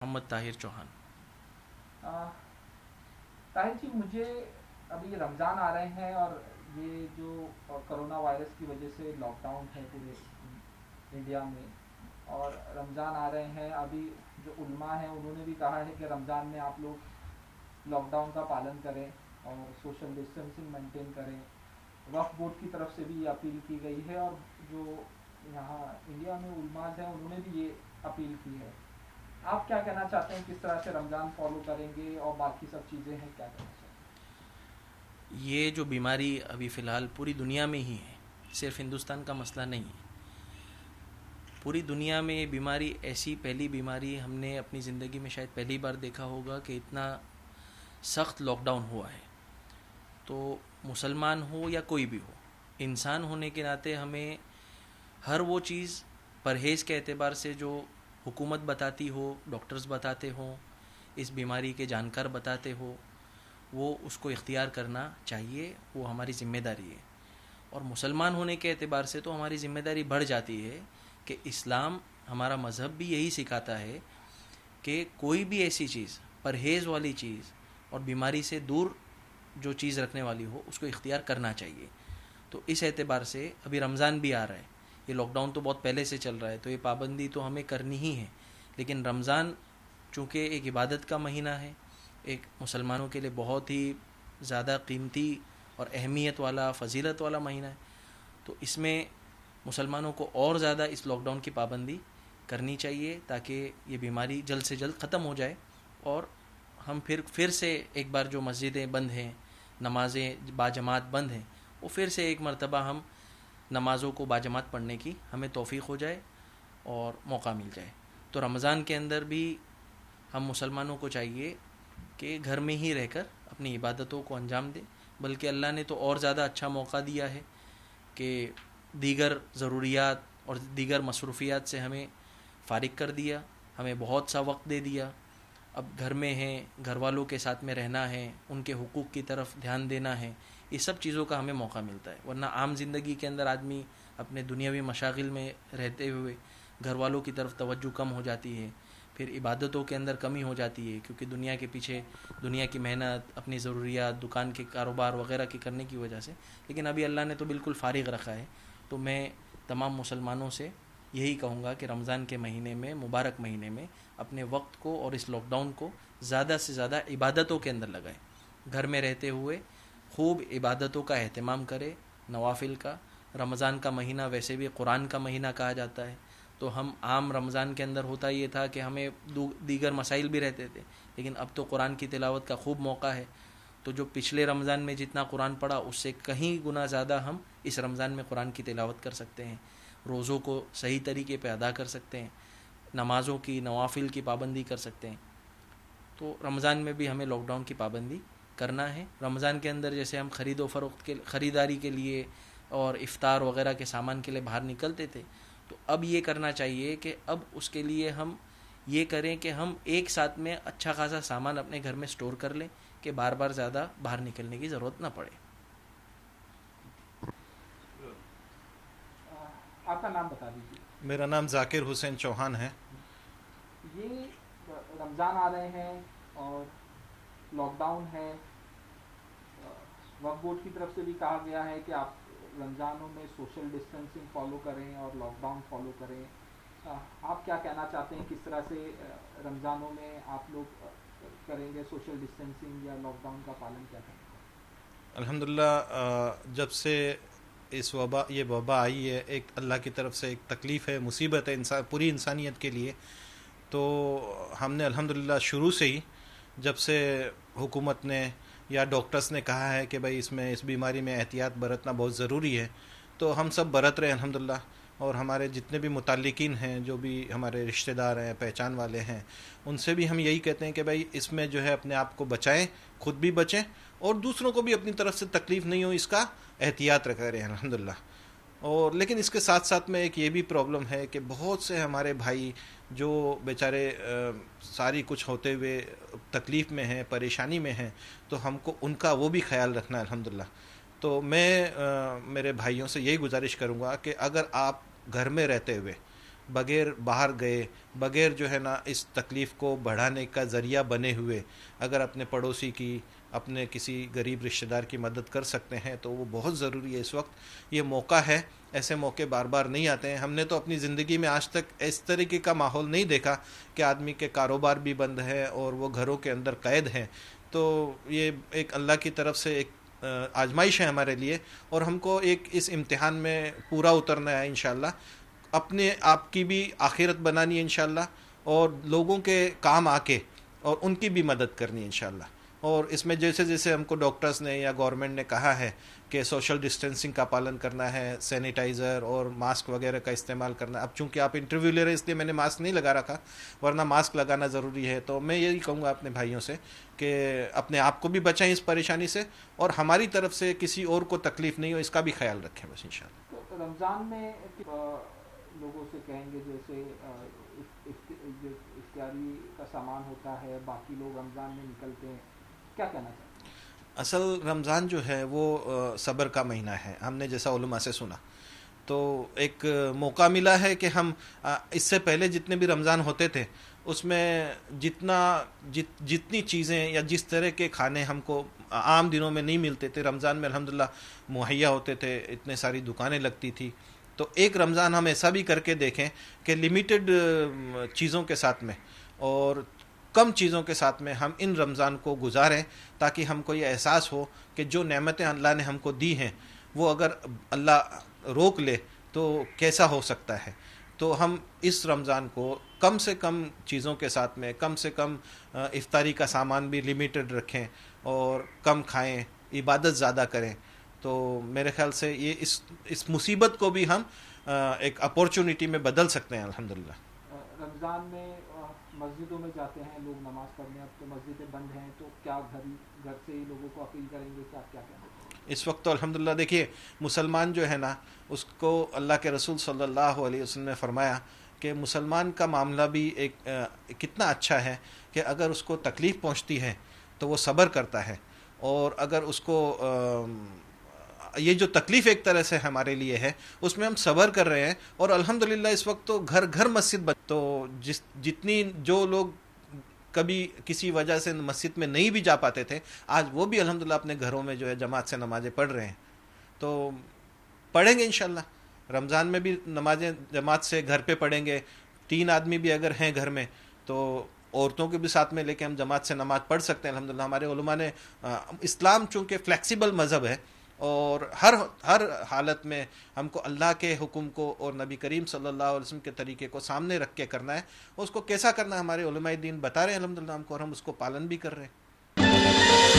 محمد طاہر چوہان۔ طاہر جی، مجھے ابھی رمضان آ رہے ہیں اور یہ جو کرونا وائرس کی وجہ سے لاک ڈاؤن ہے پورے انڈیا میں، اور رمضان آ رہے ہیں، ابھی جو علماء ہیں انہوں نے بھی کہا ہے کہ رمضان میں آپ لوگ لاک ڈاؤن کا پالن کریں اور سوشل ڈسٹینسنگ مینٹین کریں۔ وقف بورڈ کی طرف سے بھی یہ اپیل کی گئی ہے، اور جو یہاں انڈیا میں علماء ہیں انہوں نے بھی یہ اپیل کی ہے۔ آپ کیا کہنا چاہتے ہیں، کس طرح سے رمضان فالو کریں گے اور باقی سب چیزیں ہیں، کیا کہنا چاہتے یہ جو بیماری ابھی فی الحال پوری دنیا میں ہی ہے، صرف ہندوستان کا مسئلہ نہیں ہے، پوری دنیا میں یہ بیماری ایسی پہلی بیماری ہم نے اپنی زندگی میں شاید پہلی بار دیکھا ہوگا کہ اتنا سخت لاک ڈاؤن ہوا ہے۔ تو مسلمان ہو یا کوئی بھی ہو، انسان ہونے کے ناطے ہمیں ہر وہ چیز پرہیز کے اعتبار سے جو حکومت بتاتی ہو، ڈاکٹرز بتاتے ہوں، اس بیماری کے جانکار بتاتے ہو، وہ اس کو اختیار کرنا چاہیے، وہ ہماری ذمہ داری ہے۔ اور مسلمان ہونے کے اعتبار سے تو ہماری ذمہ داری بڑھ جاتی ہے کہ اسلام ہمارا مذہب بھی یہی سکھاتا ہے کہ کوئی بھی ایسی چیز، پرہیز والی چیز اور بیماری سے دور جو چیز رکھنے والی ہو، اس کو اختیار کرنا چاہیے۔ تو اس اعتبار سے ابھی رمضان بھی آ رہا ہے، یہ لاک ڈاؤن تو بہت پہلے سے چل رہا ہے، تو یہ پابندی تو ہمیں کرنی ہی ہے، لیکن رمضان چونکہ ایک عبادت کا مہینہ ہے، ایک مسلمانوں کے لیے بہت ہی زیادہ قیمتی اور اہمیت والا، فضیلت والا مہینہ ہے، تو اس میں مسلمانوں کو اور زیادہ اس لاک ڈاؤن کی پابندی کرنی چاہیے تاکہ یہ بیماری جلد سے جلد ختم ہو جائے، اور ہم پھر سے ایک بار جو مسجدیں بند ہیں، نمازیں باجماعت بند ہیں، وہ پھر سے ایک مرتبہ ہم نمازوں کو باجماعت پڑھنے کی ہمیں توفیق ہو جائے اور موقع مل جائے۔ تو رمضان کے اندر بھی ہم مسلمانوں کو چاہیے کہ گھر میں ہی رہ کر اپنی عبادتوں کو انجام دیں، بلکہ اللہ نے تو اور زیادہ اچھا موقع دیا ہے کہ دیگر ضروریات اور دیگر مصروفیات سے ہمیں فارغ کر دیا، ہمیں بہت سا وقت دے دیا، اب گھر میں ہیں، گھر والوں کے ساتھ میں رہنا ہے، ان کے حقوق کی طرف دھیان دینا ہے، یہ سب چیزوں کا ہمیں موقع ملتا ہے، ورنہ عام زندگی کے اندر آدمی اپنے دنیاوی مشاغل میں رہتے ہوئے گھر والوں کی طرف توجہ کم ہو جاتی ہے، پھر عبادتوں کے اندر کمی ہو جاتی ہے، کیونکہ دنیا کے پیچھے دنیا کی محنت، اپنی ضروریات، دکان کے کاروبار وغیرہ کی کرنے کی وجہ سے، لیکن ابھی اللہ نے تو بالکل فارغ رکھا ہے۔ تو میں تمام مسلمانوں سے یہی کہوں گا کہ رمضان کے مہینے میں، مبارک مہینے میں، اپنے وقت کو اور اس لاک ڈاؤن کو زیادہ سے زیادہ عبادتوں کے اندر لگائیں، گھر میں رہتے ہوئے خوب عبادتوں کا اہتمام کرے، نوافل کا۔ رمضان کا مہینہ ویسے بھی قرآن کا مہینہ کہا جاتا ہے، تو ہم عام رمضان کے اندر ہوتا یہ تھا کہ ہمیں دیگر مسائل بھی رہتے تھے، لیکن اب تو قرآن کی تلاوت کا خوب موقع ہے، تو جو پچھلے رمضان میں جتنا قرآن پڑھا اس سے کہیں گنا زیادہ ہم اس رمضان میں قرآن کی تلاوت کر سکتے ہیں، روزوں کو صحیح طریقے پہ ادا کر سکتے ہیں، نمازوں کی، نوافل کی پابندی کر سکتے ہیں۔ تو رمضان میں بھی ہمیں لاک ڈاؤن کی پابندی کرنا ہے۔ رمضان کے اندر جیسے ہم خرید و فروخت کے خریداری کے لیے اور افطار وغیرہ کے سامان کے لیے باہر نکلتے تھے، تو اب یہ کرنا چاہیے کہ اب اس کے لیے ہم یہ کریں کہ ہم ایک ساتھ میں اچھا خاصا سامان اپنے گھر میں سٹور کر لیں کہ بار بار زیادہ باہر نکلنے کی ضرورت نہ پڑے۔ آپ کا نام بتا دیجیے۔ میرا نام ذاکر حسین چوہان ہے۔ یہ رمضان آ رہے ہیں اور لاک ڈاؤن ہے، وقف بورڈ کی طرف سے بھی کہا گیا ہے کہ آپ رمضانوں میں سوشل ڈسٹینسنگ فالو کریں اور لاک ڈاؤن فالو کریں۔ آپ کیا کہنا چاہتے ہیں، کس طرح سے رمضانوں میں آپ لوگ کریں گے سوشل ڈسٹینسنگ یا لاک ڈاؤن کا پالن کیا کریں گے؟ الحمدللہ جب سے یہ وبا آئی ہے، ایک اللہ کی طرف سے ایک تکلیف ہے، مصیبت ہے پوری انسانیت کے لیے، تو ہم نے الحمدللہ شروع سے ہی، جب سے حکومت نے یا ڈاکٹرز نے کہا ہے کہ بھائی اس بیماری میں احتیاط برتنا بہت ضروری ہے، تو ہم سب برت رہے ہیں الحمدللہ، اور ہمارے جتنے بھی متعلقین ہیں، جو بھی ہمارے رشتہ دار ہیں، پہچان والے ہیں، ان سے بھی ہم یہی کہتے ہیں کہ بھائی اس میں جو ہے اپنے آپ کو بچائیں، خود بھی بچیں اور دوسروں کو بھی اپنی طرف سے تکلیف نہیں ہو، اس کا احتیاط رکھا رہے ہیں الحمدللہ۔ اور لیکن اس کے ساتھ ساتھ میں ایک یہ بھی پرابلم ہے کہ بہت سے ہمارے بھائی جو بیچارے ساری کچھ ہوتے ہوئے تکلیف میں ہیں، پریشانی میں ہیں، تو ہم کو ان کا وہ بھی خیال رکھنا ہے الحمدللہ۔ تو میں میرے بھائیوں سے یہی گزارش کروں گا کہ اگر آپ گھر میں رہتے ہوئے بغیر باہر گئے، بغیر جو ہے نا اس تکلیف کو بڑھانے کا ذریعہ بنے ہوئے اگر اپنے پڑوسی کی، اپنے کسی غریب رشتہ دار کی مدد کر سکتے ہیں تو وہ بہت ضروری ہے اس وقت. یہ موقع ہے، ایسے موقع بار بار نہیں آتے ہیں. ہم نے تو اپنی زندگی میں آج تک اس طریقے کا ماحول نہیں دیکھا کہ آدمی کے کاروبار بھی بند ہے اور وہ گھروں کے اندر قید ہیں. تو یہ ایک اللہ کی طرف سے ایک آزمائش ہے ہمارے لیے، اور ہم کو ایک اس امتحان میں پورا اترنا ہے انشاءاللہ. اپنے آپ کی بھی آخرت بنانی ہے انشاءاللہ، اور لوگوں کے کام آ کے اور ان کی بھی مدد کرنی ہے انشاءاللہ. اور اس میں جیسے جیسے ہم کو ڈاکٹرز نے یا گورنمنٹ نے کہا ہے کہ سوشل ڈسٹینسنگ کا پالن کرنا ہے، سینیٹائزر اور ماسک وغیرہ کا استعمال کرنا ہے. اب چونکہ آپ انٹرویو لے رہے ہیں اس لیے میں نے ماسک نہیں لگا رکھا، ورنہ ماسک لگانا ضروری ہے. تو میں یہی کہوں گا اپنے بھائیوں سے کہ اپنے آپ کو بھی بچائیں اس پریشانی سے، اور ہماری طرف سے کسی اور کو تکلیف نہیں ہو اس کا بھی خیال رکھیں بس انشاءاللہ. تو رمضان میں لوگوں سے کہیں گے جیسے جو اختیاری کا سامان ہوتا ہے، باقی لوگ رمضان میں نکلتے ہیں، کیا کہنا چاہتے ہیں؟ اصل رمضان جو ہے وہ صبر کا مہینہ ہے. ہم نے جیسا علماء سے سنا تو ایک موقع ملا ہے کہ ہم اس سے پہلے جتنے بھی رمضان ہوتے تھے اس میں جتنی چیزیں یا جس طرح کے کھانے ہم کو عام دنوں میں نہیں ملتے تھے، رمضان میں الحمدللہ مہیا ہوتے تھے، اتنے ساری دکانیں لگتی تھی. تو ایک رمضان ہم ایسا بھی کر کے دیکھیں کہ لمیٹڈ چیزوں کے ساتھ میں اور کم چیزوں کے ساتھ میں ہم ان رمضان کو گزاریں، تاکہ ہم کو یہ احساس ہو کہ جو نعمتیں اللہ نے ہم کو دی ہیں وہ اگر اللہ روک لے تو کیسا ہو سکتا ہے. تو ہم اس رمضان کو کم سے کم چیزوں کے ساتھ میں، کم سے کم افطاری کا سامان بھی لمیٹڈ رکھیں اور کم کھائیں، عبادت زیادہ کریں. تو میرے خیال سے یہ اس مصیبت کو بھی ہم ایک اپورچونٹی میں بدل سکتے ہیں الحمدللہ. رمضان میں مسجدوں میں جاتے ہیں لوگ نماز پڑھنے، اب تو مسجدیں بند ہیں، تو کیا گھر سے ہی لوگوں کو اپیل کریں گے کہ آپ کیا کہنا چاہیں گے؟ اس وقت تو الحمدللہ دیکھیے مسلمان جو ہے نا، اس کو اللہ کے رسول صلی اللہ علیہ وسلم نے فرمایا کہ مسلمان کا معاملہ بھی ایک کتنا اچھا ہے کہ اگر اس کو تکلیف پہنچتی ہے تو وہ صبر کرتا ہے، اور اگر اس کو یہ جو تکلیف ایک طرح سے ہمارے لیے ہے اس میں ہم صبر کر رہے ہیں. اور الحمدللہ اس وقت تو گھر گھر مسجد تو جتنی جو لوگ کبھی کسی وجہ سے مسجد میں نہیں بھی جا پاتے تھے، آج وہ بھی الحمدللہ اپنے گھروں میں جو ہے جماعت سے نمازیں پڑھ رہے ہیں. تو پڑھیں گے انشاءاللہ رمضان میں بھی نمازیں جماعت سے گھر پہ پڑھیں گے. 3 آدمی بھی اگر ہیں گھر میں تو عورتوں کے بھی ساتھ میں لے کے ہم جماعت سے نماز پڑھ سکتے ہیں الحمدللہ. ہمارے علماء نے اسلام چونکہ فلیکسیبل مذہب ہے اور ہر حالت میں ہم کو اللہ کے حکم کو اور نبی کریم صلی اللہ علیہ وسلم کے طریقے کو سامنے رکھ کے کرنا ہے. اس کو کیسا کرنا ہے ہمارے علماء دین بتا رہے ہیں الحمدللہ ہم کو، اور ہم اس کو پالن بھی کر رہے ہیں.